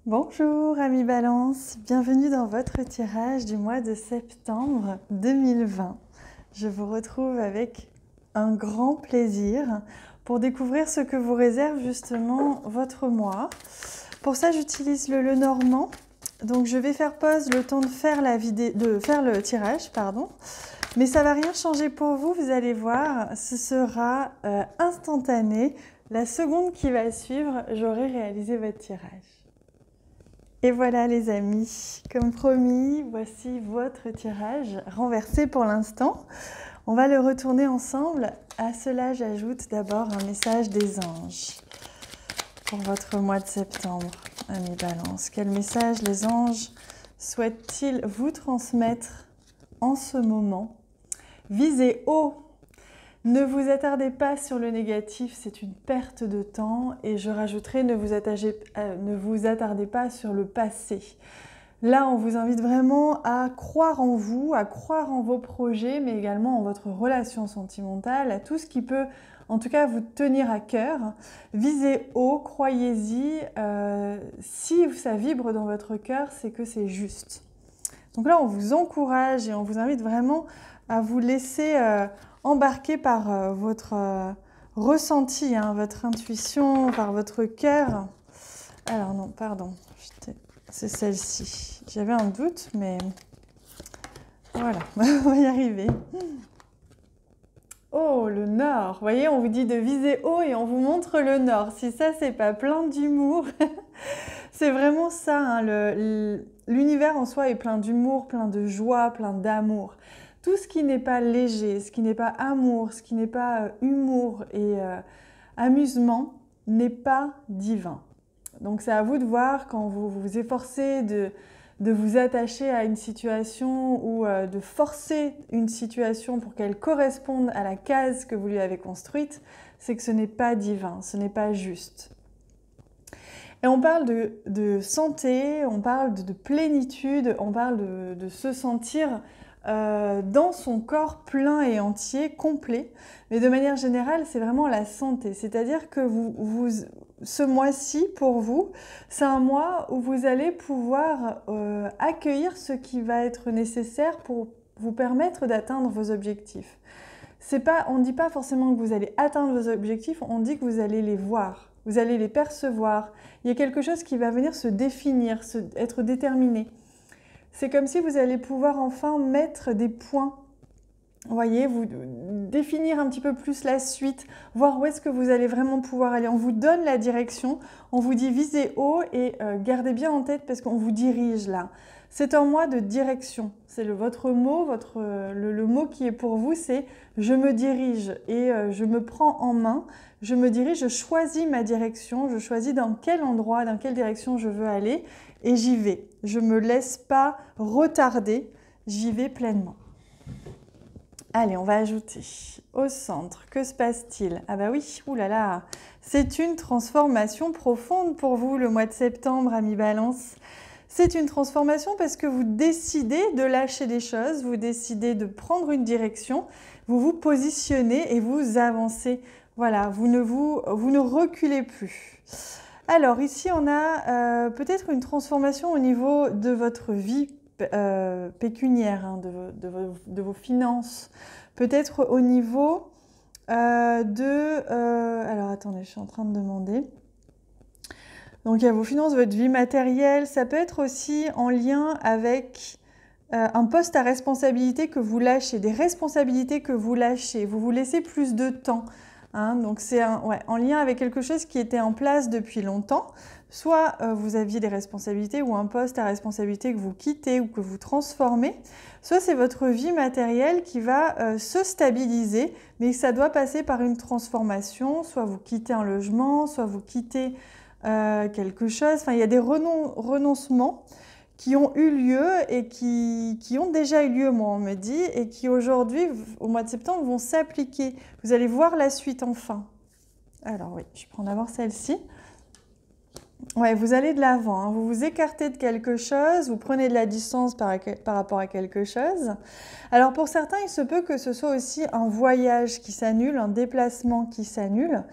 Bonjour amis Balance, bienvenue dans votre tirage du mois de septembre 2020. Je vous retrouve avec un grand plaisir pour découvrir ce que vous réserve justement votre mois. Pour ça j'utilise le Lenormand, donc je vais faire pause le temps de faire le tirage, mais ça ne va rien changer pour vous, vous allez voir, ce sera instantané. La seconde qui va suivre, j'aurai réalisé votre tirage. Et voilà les amis, comme promis, voici votre tirage renversé pour l'instant. On va le retourner ensemble. À cela, j'ajoute d'abord un message des anges pour votre mois de septembre, amis Balance. Quel message les anges souhaitent-ils vous transmettre en ce moment? Visez haut. Ne vous attardez pas sur le négatif, c'est une perte de temps. Et je rajouterai, ne vous attardez pas sur le passé. Là, on vous invite vraiment à croire en vous, à croire en vos projets, mais également en votre relation sentimentale, à tout ce qui peut, en tout cas, vous tenir à cœur. Visez haut, croyez-y. Si ça vibre dans votre cœur, c'est que c'est juste. Donc là, on vous encourage et on vous invite vraiment à vous laisser embarqué par votre ressenti, votre intuition, par votre cœur. Alors non, pardon, c'est celle-ci. J'avais un doute, mais voilà, on va y arriver. Oh, le nord. Vous voyez, on vous dit de viser haut et on vous montre le nord. Si ça, c'est pas plein d'humour, c'est vraiment ça. Hein, l'univers en soi est plein d'humour, plein de joie, plein d'amour. Tout ce qui n'est pas léger, ce qui n'est pas amour, ce qui n'est pas humour et amusement n'est pas divin. Donc c'est à vous de voir quand vous vous efforcez de vous attacher à une situation ou de forcer une situation pour qu'elle corresponde à la case que vous lui avez construite, c'est que ce n'est pas divin, ce n'est pas juste. Et on parle de santé, on parle de plénitude, on parle de se sentir dans son corps plein et entier, complet. Mais de manière générale, c'est vraiment la santé. C'est-à-dire que ce mois-ci, pour vous, c'est un mois où vous allez pouvoir accueillir ce qui va être nécessaire pour vous permettre d'atteindre vos objectifs. On ne dit pas forcément que vous allez atteindre vos objectifs, on dit que vous allez les voir, vous allez les percevoir. Il y a quelque chose qui va venir se définir, être déterminé. C'est comme si vous allez pouvoir enfin mettre des points, vous voyez, vous définir un petit peu plus la suite, voir où est-ce que vous allez vraiment pouvoir aller. On vous donne la direction, on vous dit visez haut et gardez bien en tête parce qu'on vous dirige là. C'est un mois de direction, c'est votre mot, le mot qui est pour vous, c'est je me dirige et je me prends en main, je me dirige, je choisis ma direction, je choisis dans quel endroit, dans quelle direction je veux aller et j'y vais. Je ne me laisse pas retarder, j'y vais pleinement. Allez, on va ajouter au centre. Que se passe-t-il? Ah bah oui, oulala, c'est une transformation profonde pour vous le mois de septembre, amis Balance. C'est une transformation parce que vous décidez de lâcher des choses, vous décidez de prendre une direction, vous vous positionnez et vous avancez. Voilà, vous ne reculez plus. Alors ici, on a peut-être une transformation au niveau de votre vie pécuniaire, hein, de vos finances. Peut-être au niveau alors attendez, je suis en train de demander. Donc il y a vos finances, votre vie matérielle. Ça peut être aussi en lien avec un poste à responsabilité que vous lâchez, des responsabilités que vous lâchez. Vous vous laissez plus de temps. Hein, donc c'est en lien avec quelque chose qui était en place depuis longtemps. Soit vous aviez des responsabilités ou un poste à responsabilité que vous quittez ou que vous transformez. Soit c'est votre vie matérielle qui va se stabiliser, mais ça doit passer par une transformation. Soit vous quittez un logement, soit vous quittez quelque chose. Enfin, il y a des renoncements qui ont eu lieu et qui ont déjà eu lieu, moi on me dit, et qui aujourd'hui, au mois de septembre, vont s'appliquer. Vous allez voir la suite enfin. Alors oui, je prends d'abord celle-ci. Ouais, vous allez de l'avant, hein. Vous vous écartez de quelque chose, vous prenez de la distance par rapport à quelque chose. Alors pour certains, il se peut que ce soit aussi un voyage qui s'annule, un déplacement qui s'annule.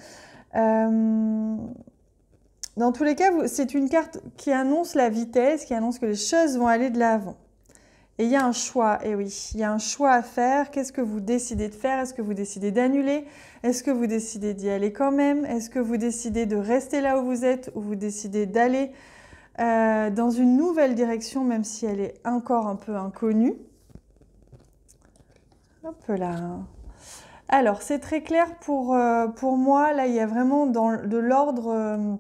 dans tous les cas, c'est une carte qui annonce la vitesse, qui annonce que les choses vont aller de l'avant. Et il y a un choix, et oui, il y a un choix à faire. Qu'est-ce que vous décidez de faire? Est-ce que vous décidez d'annuler? Est-ce que vous décidez d'y aller quand même? Est-ce que vous décidez de rester là où vous êtes ou vous décidez d'aller dans une nouvelle direction, même si elle est encore un peu inconnue? Hop là. Alors, c'est très clair pour moi. Là, il y a vraiment de l'ordre...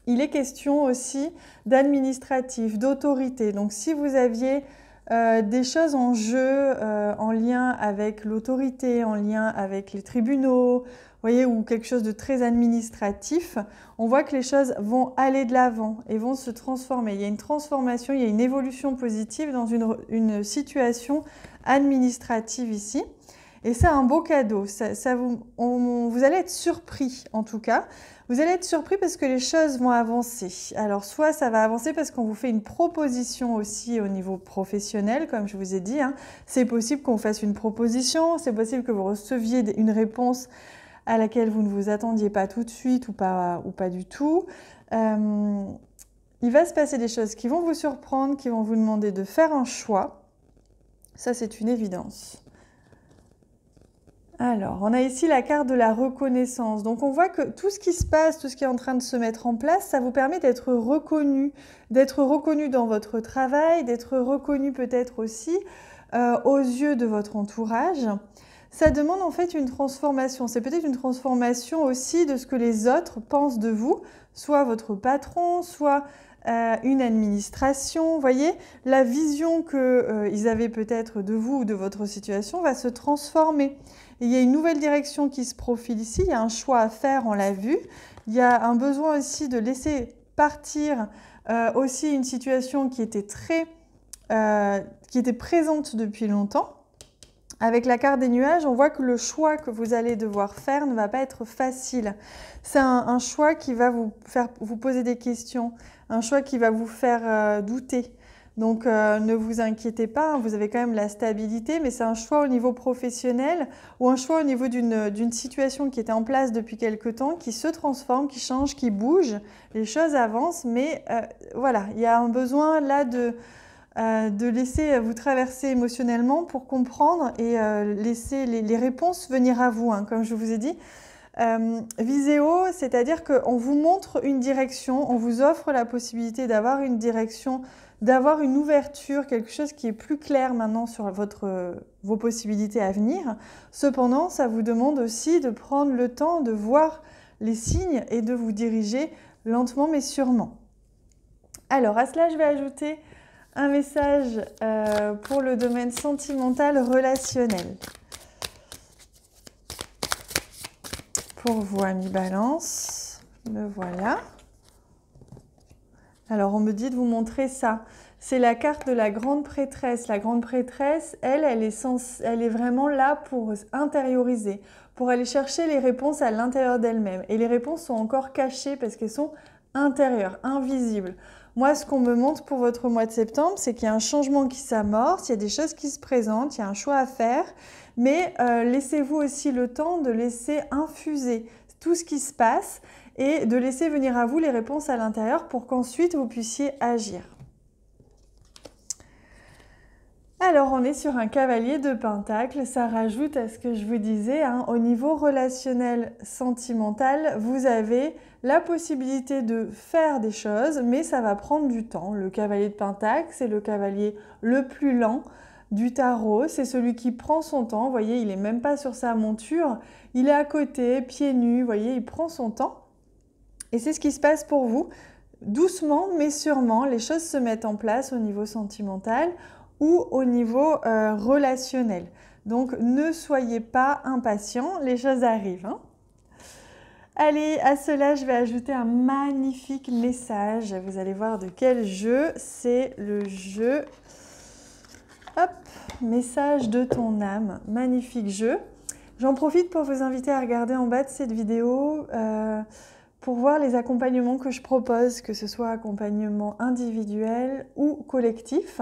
il est question aussi d'administratif, d'autorité. Donc, si vous aviez des choses en jeu en lien avec l'autorité, en lien avec les tribunaux, voyez, ou quelque chose de très administratif, on voit que les choses vont aller de l'avant et vont se transformer. Il y a une transformation, il y a une évolution positive dans une situation administrative ici. Et c'est un beau cadeau. Vous allez être surpris, en tout cas. Vous allez être surpris parce que les choses vont avancer. Alors, soit ça va avancer parce qu'on vous fait une proposition aussi au niveau professionnel, comme je vous ai dit. Hein. C'est possible qu'on fasse une proposition, c'est possible que vous receviez une réponse à laquelle vous ne vous attendiez pas tout de suite ou pas du tout. Il va se passer des choses qui vont vous surprendre, qui vont vous demander de faire un choix. Ça, c'est une évidence. Alors, on a ici la carte de la reconnaissance. Donc, on voit que tout ce qui se passe, tout ce qui est en train de se mettre en place, ça vous permet d'être reconnu dans votre travail, d'être reconnu peut-être aussi aux yeux de votre entourage. Ça demande en fait une transformation. C'est peut-être une transformation aussi de ce que les autres pensent de vous, soit votre patron, soit une administration. Vous voyez, la vision qu'ils avaient peut-être de vous ou de votre situation va se transformer. Et il y a une nouvelle direction qui se profile ici, il y a un choix à faire, on l'a vu. Il y a un besoin aussi de laisser partir aussi une situation qui était qui était présente depuis longtemps. Avec la carte des nuages, on voit que le choix que vous allez devoir faire ne va pas être facile. C'est un choix qui va vous poser des questions, un choix qui va vous faire douter. Donc, ne vous inquiétez pas, hein, vous avez quand même la stabilité, mais c'est un choix au niveau professionnel ou un choix au niveau d'une situation qui était en place depuis quelque temps, qui se transforme, qui change, qui bouge. Les choses avancent, mais voilà, il y a un besoin là de laisser vous traverser émotionnellement pour comprendre et laisser les réponses venir à vous, hein, comme je vous ai dit. Viséo, c'est-à-dire qu'on vous montre une direction, on vous offre la possibilité d'avoir une direction, d'avoir une ouverture, quelque chose qui est plus clair maintenant sur vos possibilités à venir. Cependant, ça vous demande aussi de prendre le temps de voir les signes et de vous diriger lentement mais sûrement. Alors, à cela, je vais ajouter un message pour le domaine sentimental relationnel. Pour vous, amis Balance, le voilà. Alors, on me dit de vous montrer ça. C'est la carte de la grande prêtresse. La grande prêtresse, elle est vraiment là pour intérioriser, pour aller chercher les réponses à l'intérieur d'elle-même. Et les réponses sont encore cachées parce qu'elles sont intérieures, invisibles. Moi, ce qu'on me montre pour votre mois de septembre, c'est qu'il y a un changement qui s'amorce, il y a des choses qui se présentent, il y a un choix à faire, mais laissez-vous aussi le temps de laisser infuser tout ce qui se passe et de laisser venir à vous les réponses à l'intérieur pour qu'ensuite vous puissiez agir. Alors, on est sur un cavalier de Pentacles, ça rajoute à ce que je vous disais, hein, au niveau relationnel sentimental, vous avez la possibilité de faire des choses, mais ça va prendre du temps. Le cavalier de Pentacles, c'est le cavalier le plus lent du tarot, c'est celui qui prend son temps, vous voyez, il n'est même pas sur sa monture, il est à côté, pieds nus, vous voyez, il prend son temps. Et c'est ce qui se passe pour vous. Doucement, mais sûrement, les choses se mettent en place au niveau sentimental ou au niveau relationnel. Donc, ne soyez pas impatients, les choses arrivent. Hein. Allez, à cela, je vais ajouter un magnifique message. Vous allez voir de quel jeu. C'est le jeu... Hop, message de ton âme. Magnifique jeu. J'en profite pour vous inviter à regarder en bas de cette vidéo pour voir les accompagnements que je propose, que ce soit accompagnement individuel ou collectif.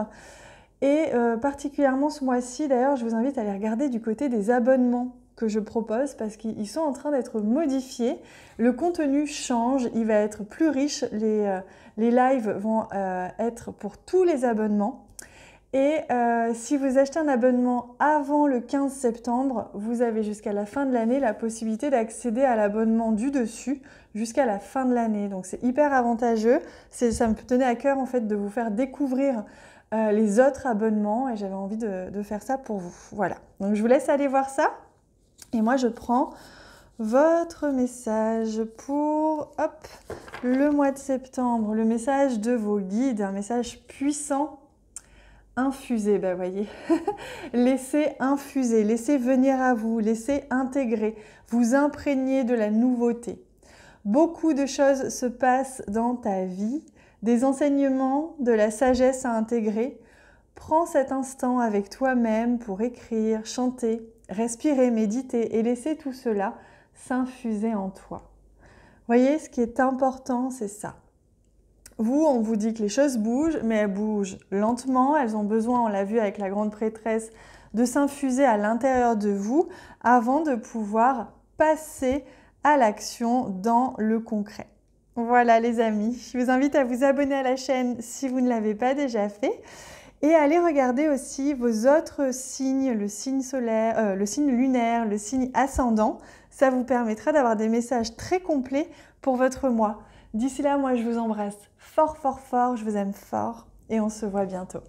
Et particulièrement ce mois-ci, d'ailleurs, je vous invite à aller regarder du côté des abonnements. que je propose parce qu'ils sont en train d'être modifiés. Le contenu change, il va être plus riche. Les lives vont être pour tous les abonnements. Et si vous achetez un abonnement avant le 15 septembre, vous avez jusqu'à la fin de l'année la possibilité d'accéder à l'abonnement du dessus jusqu'à la fin de l'année. Donc c'est hyper avantageux. Ça me tenait à cœur en fait de vous faire découvrir les autres abonnements et j'avais envie de faire ça pour vous. Voilà, donc je vous laisse aller voir ça. Et moi je prends votre message pour le mois de septembre, le message de vos guides, un message puissant. Infuser, ben voyez, laissez infuser, laissez venir à vous, laissez intégrer, vous imprégner de la nouveauté. Beaucoup de choses se passent dans ta vie, des enseignements, de la sagesse à intégrer. Prends cet instant avec toi-même pour écrire, chanter, respirer, méditer et laisser tout cela s'infuser en toi. Voyez, ce qui est important, c'est ça. Vous, on vous dit que les choses bougent, mais elles bougent lentement. Elles ont besoin, on l'a vu avec la grande prêtresse, de s'infuser à l'intérieur de vous avant de pouvoir passer à l'action dans le concret. Voilà les amis, je vous invite à vous abonner à la chaîne si vous ne l'avez pas déjà fait et à aller regarder aussi vos autres signes, le signe solaire, le signe lunaire, le signe ascendant. Ça vous permettra d'avoir des messages très complets pour votre mois. D'ici là, moi je vous embrasse fort, fort, fort, je vous aime fort et on se voit bientôt.